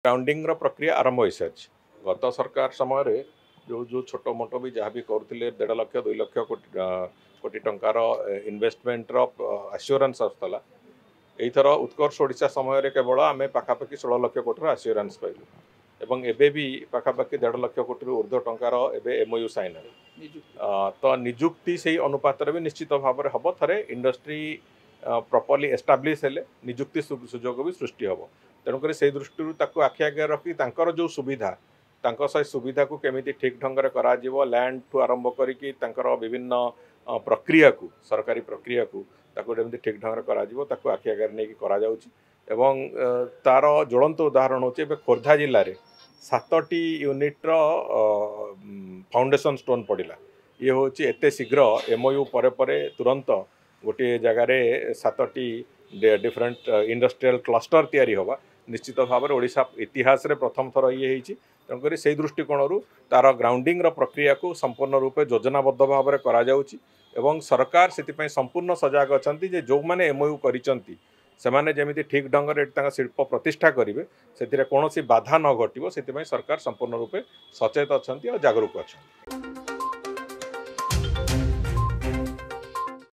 Grounding प्रक्रिया आरंभ हो सारी गत सरकार समय जो जो छोट मोट भी जहाँ भी करते 1.5 लाख 2 लाख कोटी टंकार इन्वेस्टमेंट आश्योरेंस आसाला यहीथर उत्कर्ष ओडिशा समय केवल आम पाखापाखि 16 लाख कोटी आश्योरेंस पाइलु एवं एबे भी पाखापाखि 1.5 लाख कोटी ऊर्ध्व टंकार एमओयू साइन तो निजुक्ति से अनुपात भी निश्चित भाव में हम थे इंडस्ट्री प्रॉपर्ली एस्टाब्लिश हेले निजुक्ति सुजोग भी सृष्टि हम तेणुक से दृष्टि आखि आगे रखी जो सुविधा से सुविधा को केमी ठीक ढंग से लैंड ठू आरंभ कर विभिन्न प्रक्रिया को सरकारी प्रक्रिया को ठीक ढंग से आखि आगे नहीं एवं तार ज्वलंत उदाहरण होचे खोर्धा जिले में 7टी यूनिट्र फाउंडेशन स्टोन पड़ा ये हूँ एत शीघ्र एमओयू पर तुरंत गोटे जगार 7टी डिफरेंट इंडस्ट्रियल क्लस्टर तैयारी होगा निश्चित भाव में ओडिशा इतिहास रे प्रथम थर ये तेणुक से दृष्टिकोण तार ग्राउंडिंग प्रक्रिया को संपूर्ण रूपे योजनाबद्ध भाव में करा सरकार से संपूर्ण सजग अच्छा जो मैंने एमओयू करिसेंती सेमाने जमी ठीक ढंग से शिल्प प्रतिष्ठा करेंगे से कौन बाधा न घटो से सरकार संपूर्ण रूपे सचेत अच्छा और जागरूक अच्छा।